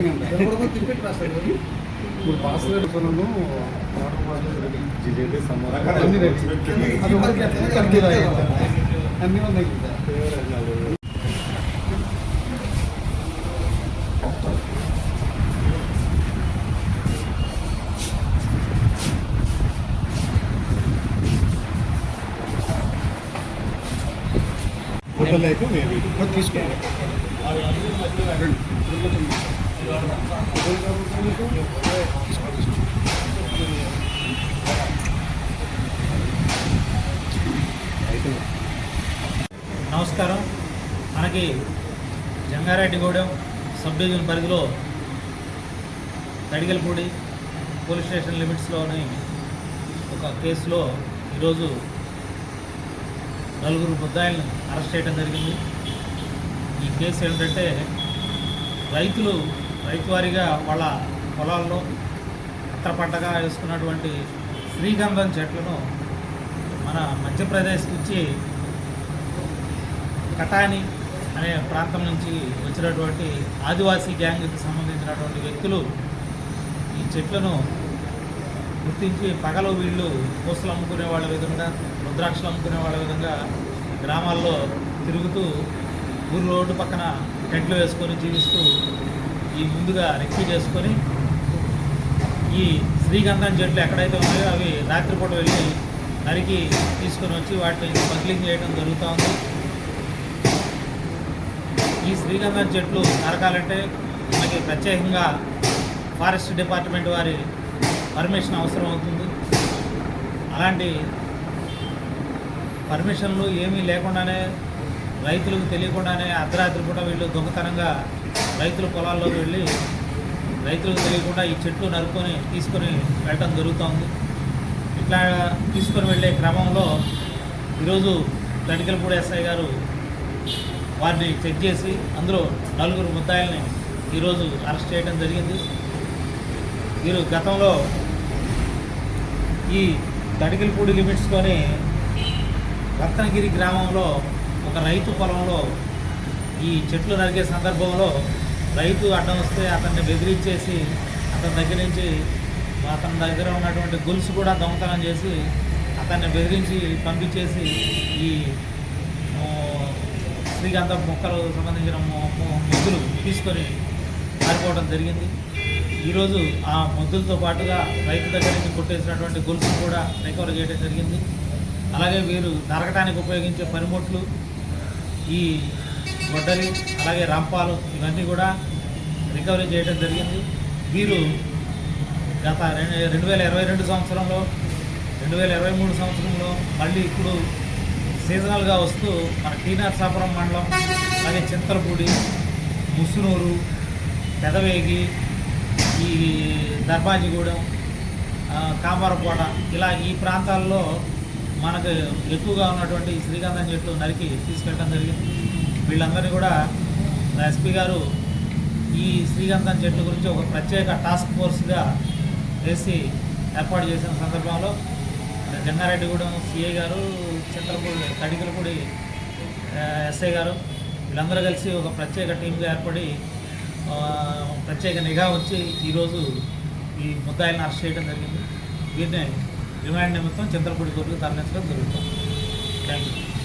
ఇప్పుడు పాస్ పెడుతున్నాను అన్నీ ఉన్నాయి. తీసుకోండి. నమస్కారం. మనకి జంగారెడ్డిగూడెం సబ్ డివిజన్ పరిధిలో తడిగలపూడి పోలీస్ స్టేషన్ లిమిట్స్లోని ఒక కేసులో ఈరోజు 4 ముద్దాయిలను అరెస్ట్ చేయడం జరిగింది. ఈ కేసు ఏంటంటే రైతు వారీగా వాళ్ళ పొలాల్లో అత్తర పంటగా వేసుకున్నటువంటి శ్రీగంధం చెట్లను మన మధ్యప్రదేశ్ నుంచి కటాని అనే ప్రాంతం నుంచి వచ్చినటువంటి ఆదివాసీ గ్యాంగ్కి సంబంధించినటువంటి వ్యక్తులు ఈ చెట్లను గుర్తించి పగలు వీళ్ళు పూసలు అమ్ముకునే వాళ్ళ విధంగా రుద్రాక్షలు అమ్ముకునే వాళ్ళ విధంగా గ్రామాల్లో తిరుగుతూ ఊరు రోడ్డు పక్కన టెంట్లు వేసుకొని జీవిస్తూ ఈ ముందుగా రెక్కి చేసుకొని ఈ శ్రీగంధం చెట్లు ఎక్కడైతే ఉన్నాయో అవి రాత్రిపూట వెళ్ళి నరికి తీసుకొని వచ్చి వాటిని స్మగ్లింగ్ చేయడం జరుగుతూ ఉంది. ఈ శ్రీగంధం చెట్లు నరకాలంటే మనకి ప్రత్యేకంగా ఫారెస్ట్ డిపార్ట్మెంట్ వారి పర్మిషన్ అవసరం అవుతుంది. అలాంటి పర్మిషన్లు ఏమీ లేకుండానే రైతులకు తెలియకుండానే అర్ధరాత్రి పూట వీళ్ళు దొంగతనంగా రైతుల పొలాల్లోకి వెళ్ళి రైతులకు తెలియకుండా ఈ చెట్లు నరుకొని తీసుకొని వెళ్ళడం జరుగుతుంది. ఇట్లా తీసుకొని వెళ్ళే క్రమంలో ఈరోజు తడికలపూడి ఎస్ఐ గారు వారిని చెక్ చేసి అందులో 4 ముద్దాయిల్ని ఈరోజు అరెస్ట్ చేయడం జరిగింది. వీరు గతంలో ఈ తడికలపూడి లిమిట్స్లోని రత్నగిరి గ్రామంలో ఒక రైతు పొలంలో ఈ చెట్లు నరికే సందర్భంలో రైతు అడ్డం వస్తే అతన్ని బెదిరించేసి అతని దగ్గర ఉన్నటువంటి గొలుసు కూడా దొంగతనం చేసి అతన్ని బెదిరించి పంపించేసి ఈ శ్రీగంధం మొక్కలు సంబంధించిన ముద్దులు తీసుకొని పారిపోవడం జరిగింది. ఈరోజు ఆ ముద్దులతో పాటుగా రైతు దగ్గర నుంచి కొట్టేసినటువంటి గొలుసు కూడా రికవర్ చేయడం జరిగింది. అలాగే వీరు నరకటానికి ఉపయోగించే పనిముట్లు ఈ గొడ్డలి అలాగే రంపాలు ఇవన్నీ కూడా రికవరీ చేయడం జరిగింది. వీరు గత 2022 సంవత్సరంలో 2023 సంవత్సరంలో మళ్ళీ ఇప్పుడు సీజనల్గా వస్తూ మన టీ నరసాపురం మండలం అలాగే చింతలపూడి, ముసునూరు, పెదవేగి, ఈ దర్బాజిగూడెం, కామారపోట ఇలా ఈ ప్రాంతాల్లో మనకు ఎక్కువగా ఉన్నటువంటి శ్రీగంధం చెట్లు నరికి తీసుకెళ్ళడం జరిగింది. వీళ్ళందరినీ కూడా ఎస్పీ గారు ఈ శ్రీగంధం చెట్ల గురించి ఒక ప్రత్యేక టాస్క్ ఫోర్స్గా వేసి ఏర్పాటు చేసిన సందర్భంలో జంగారెడ్డిగూడెం సిఐ గారు, చింతలపూడి తడికలపూడి ఎస్ఐ గారు వీళ్ళందరూ కలిసి ఒక ప్రత్యేక టీంగా ఏర్పడి ప్రత్యేక నిఘా వచ్చి ఈరోజు ఈ ముద్దాయిలను అరెస్ట్ చేయడం జరిగింది. వీరిని రిమాండ్ నిమిత్తం చింతలపూడి కోర్టుకు తరలించడం జరుగుతుంది. Thank you.